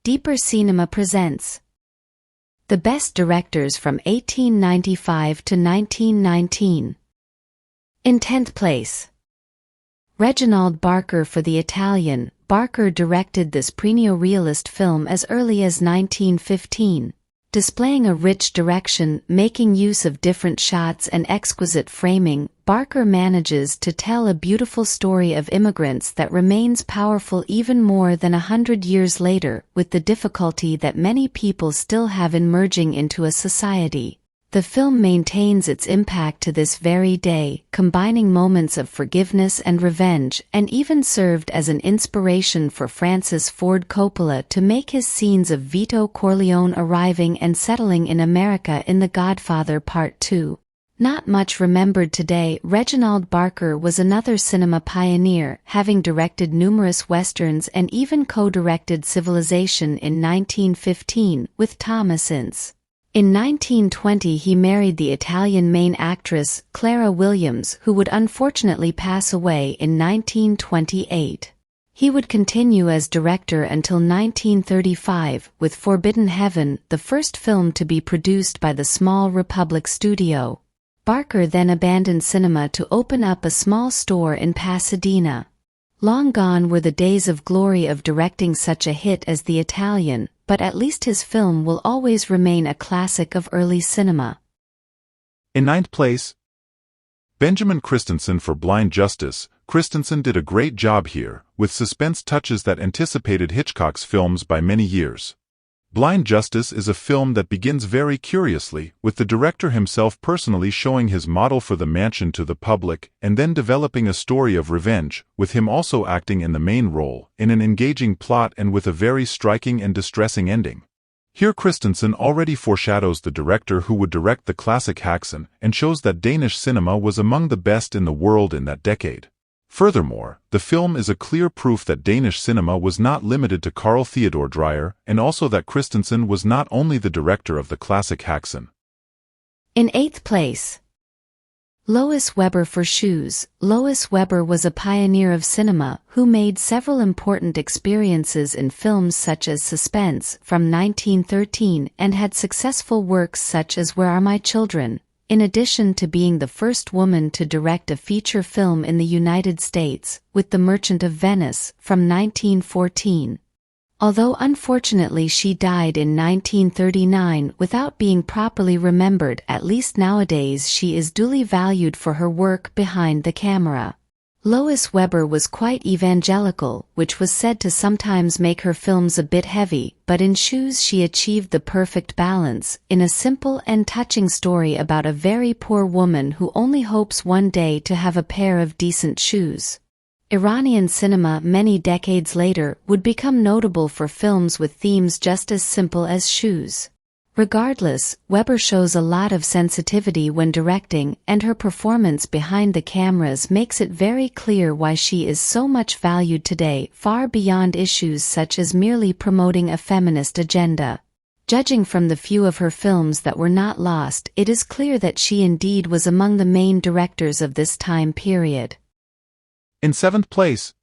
Deeper Cinema presents the best directors from 1895 to 1919. In 10th place, Reginald Barker. For the Italian, Barker directed this neo-realist film as early as 1915. Displaying a rich direction, making use of different shots and exquisite framing, Barker manages to tell a beautiful story of immigrants that remains powerful even more than 100 years later, with the difficulty that many people still have in merging into a society. The film maintains its impact to this very day, combining moments of forgiveness and revenge, and even served as an inspiration for Francis Ford Coppola to make his scenes of Vito Corleone arriving and settling in America in The Godfather Part 2. Not much remembered today, Reginald Barker was another cinema pioneer, having directed numerous westerns and even co-directed Civilization in 1915 with Thomas Ince. In 1920 he married the Italian main actress, Clara Williams, who would unfortunately pass away in 1928. He would continue as director until 1935, with Forbidden Heaven, the first film to be produced by the Small Republic Studio. Barker then abandoned cinema to open up a small store in Pasadena. Long gone were the days of glory of directing such a hit as The Italian, but at least his film will always remain a classic of early cinema. In 9th place, Benjamin Christensen. For Blind Justice, Christensen did a great job here, with suspense touches that anticipated Hitchcock's films by many years. Blind Justice is a film that begins very curiously, with the director himself personally showing his model for the mansion to the public, and then developing a story of revenge, with him also acting in the main role, in an engaging plot and with a very striking and distressing ending. Here Christensen already foreshadows the director who would direct the classic Haxan, and shows that Danish cinema was among the best in the world in that decade. Furthermore, the film is a clear proof that Danish cinema was not limited to Carl Theodor Dreyer, and also that Christensen was not only the director of the classic Haxan. In 8th place, Lois Weber. For Shoes, Lois Weber was a pioneer of cinema who made several important experiences in films such as Suspense from 1913 and had successful works such as Where Are My Children? In addition to being the first woman to direct a feature film in the United States, with The Merchant of Venice, from 1914. Although unfortunately she died in 1939 without being properly remembered, at least nowadays she is duly valued for her work behind the camera. Lois Weber was quite evangelical, which was said to sometimes make her films a bit heavy, but in Shoes she achieved the perfect balance, in a simple and touching story about a very poor woman who only hopes one day to have a pair of decent shoes. Iranian cinema many decades later would become notable for films with themes just as simple as shoes. Regardless, Weber shows a lot of sensitivity when directing, and her performance behind the cameras makes it very clear why she is so much valued today, far beyond issues such as merely promoting a feminist agenda. Judging from the few of her films that were not lost, it is clear that she indeed was among the main directors of this time period. In 7th place,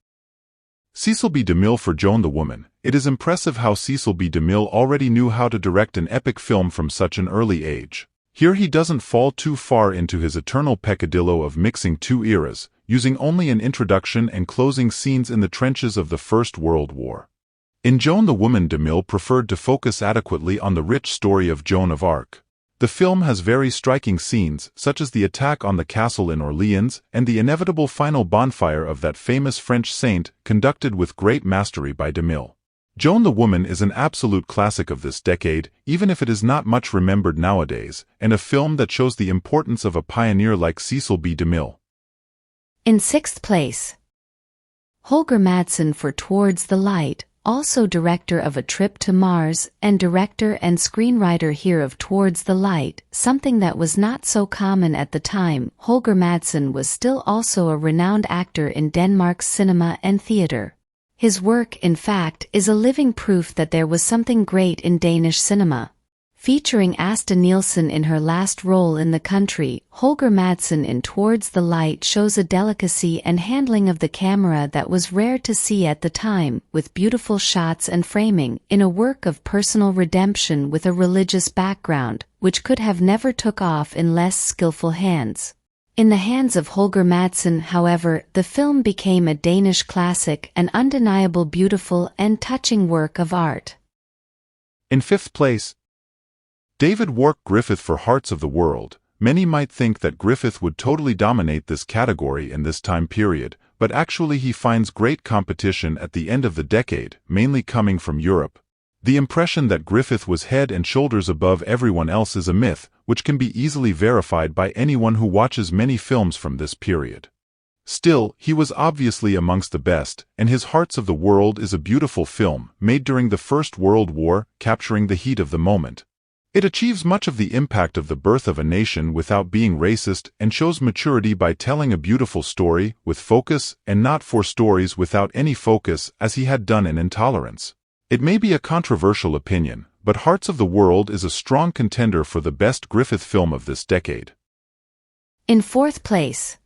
Cecil B. DeMille. For Joan the Woman, it is impressive how Cecil B. DeMille already knew how to direct an epic film from such an early age. Here he doesn't fall too far into his eternal peccadillo of mixing two eras, using only an introduction and closing scenes in the trenches of the First World War. In Joan the Woman, DeMille preferred to focus adequately on the rich story of Joan of Arc. The film has very striking scenes, such as the attack on the castle in Orleans, and the inevitable final bonfire of that famous French saint, conducted with great mastery by DeMille. Joan the Woman is an absolute classic of this decade, even if it is not much remembered nowadays, and a film that shows the importance of a pioneer like Cecil B. DeMille. In 6th place, Holger-Madsen. For Towards the Light, also director of A Trip to Mars, and director and screenwriter here of Towards the Light, something that was not so common at the time. Holger-Madsen was still also a renowned actor in Denmark's cinema and theater. His work, in fact, is a living proof that there was something great in Danish cinema. featuring Asta Nielsen in her last role in the country. Holger-Madsen in Towards the Light shows a delicacy and handling of the camera that was rare to see at the time, with beautiful shots and framing, in a work of personal redemption with a religious background, which could have never took off in less skillful hands. In the hands of Holger-Madsen, however, the film became a Danish classic, an undeniable beautiful and touching work of art. In fifth place, David Wark Griffith for Hearts of the World. Many might think that Griffith would totally dominate this category in this time period, but actually he finds great competition at the end of the decade, mainly coming from Europe. The impression that Griffith was head and shoulders above everyone else is a myth, which can be easily verified by anyone who watches many films from this period. Still, he was obviously amongst the best, and his Hearts of the World is a beautiful film, made during the First World War, capturing the heat of the moment. It achieves much of the impact of the birth of a nation without being racist, and shows maturity by telling a beautiful story, with focus, and not for stories without any focus, as he had done in Intolerance. It may be a controversial opinion, but Hearts of the World is a strong contender for the best Griffith film of this decade. In fourth place,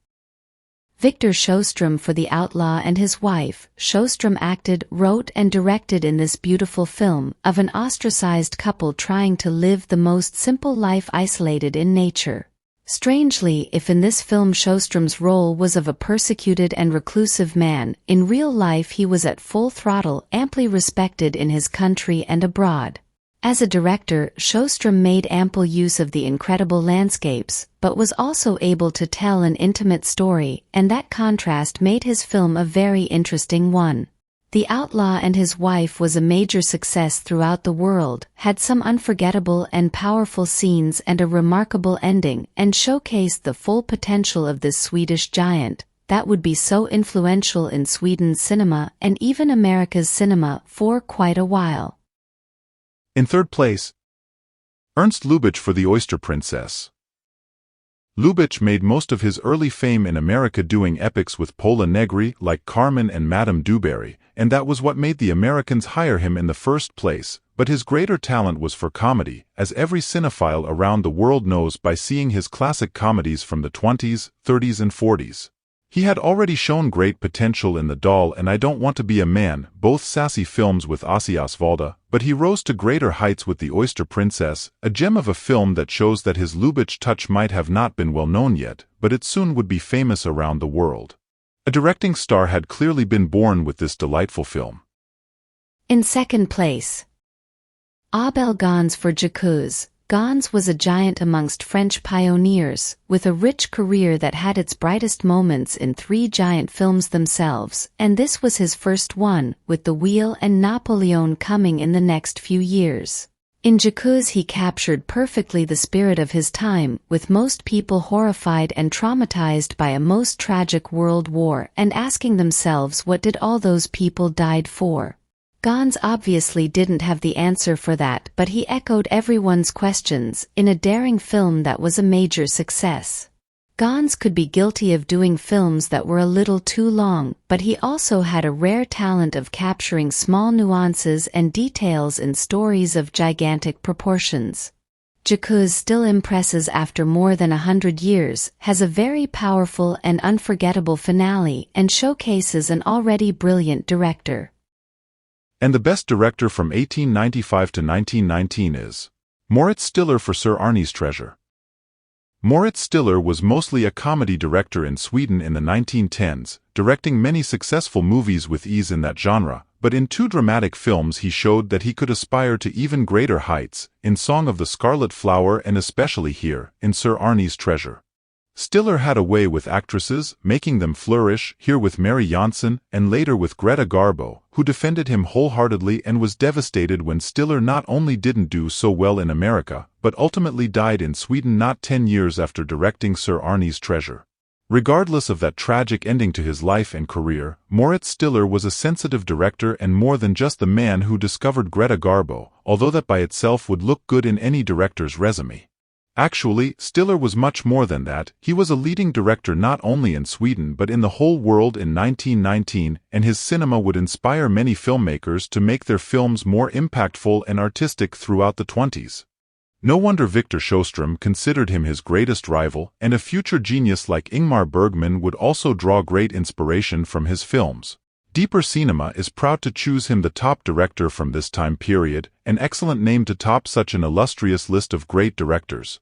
Victor Sjöström for The Outlaw and His Wife. Sjöström acted, wrote and directed in this beautiful film, of an ostracized couple trying to live the most simple life isolated in nature. Strangely, if in this film Sjöström's role was of a persecuted and reclusive man, in real life he was at full throttle, amply respected in his country and abroad. As a director, Sjöström made ample use of the incredible landscapes, but was also able to tell an intimate story, and that contrast made his film a very interesting one. The Outlaw and His Wife was a major success throughout the world, had some unforgettable and powerful scenes and a remarkable ending, and showcased the full potential of this Swedish giant, that would be so influential in Sweden's cinema and even America's cinema for quite a while. In third place, Ernst Lubitsch for The Oyster Princess. Lubitsch made most of his early fame in America doing epics with Pola Negri like Carmen and Madame Dewberry, and that was what made the Americans hire him in the first place, but his greater talent was for comedy, as every cinephile around the world knows by seeing his classic comedies from the 20s, 30s and 40s. He had already shown great potential in The Doll and I Don't Want to Be a Man, both sassy films with Ossi Osvalda, but he rose to greater heights with The Oyster Princess, a gem of a film that shows that his Lubitsch touch might have not been well known yet, but it soon would be famous around the world. A directing star had clearly been born with this delightful film. In second place, Abel Gance for J'accuse. Gance was a giant amongst French pioneers, with a rich career that had its brightest moments in three giant films themselves, and this was his first one, with The Wheel and Napoleon coming in the next few years. In J'accuse he captured perfectly the spirit of his time, with most people horrified and traumatized by a most tragic world war and asking themselves what did all those people died for. Gance obviously didn't have the answer for that, but he echoed everyone's questions, in a daring film that was a major success. Gance could be guilty of doing films that were a little too long, but he also had a rare talent of capturing small nuances and details in stories of gigantic proportions. J'accuse still impresses after more than 100 years, has a very powerful and unforgettable finale, and showcases an already brilliant director. And the best director from 1895 to 1919 is Moritz Stiller for Sir Arne's Treasure. Moritz Stiller was mostly a comedy director in Sweden in the 1910s, directing many successful movies with ease in that genre, but in two dramatic films he showed that he could aspire to even greater heights, in Song of the Scarlet Flower and especially here, in Sir Arne's Treasure. Stiller had a way with actresses, making them flourish, here with Mary Janssen, and later with Greta Garbo, who defended him wholeheartedly and was devastated when Stiller not only didn't do so well in America, but ultimately died in Sweden not 10 years after directing Sir Arne's Treasure. Regardless of that tragic ending to his life and career, Moritz Stiller was a sensitive director and more than just the man who discovered Greta Garbo, although that by itself would look good in any director's resume. Actually, Stiller was much more than that. He was a leading director not only in Sweden but in the whole world in 1919, and his cinema would inspire many filmmakers to make their films more impactful and artistic throughout the 20s. No wonder Victor Sjöström considered him his greatest rival, and a future genius like Ingmar Bergman would also draw great inspiration from his films. Deeper Cinema is proud to choose him the top director from this time period, an excellent name to top such an illustrious list of great directors.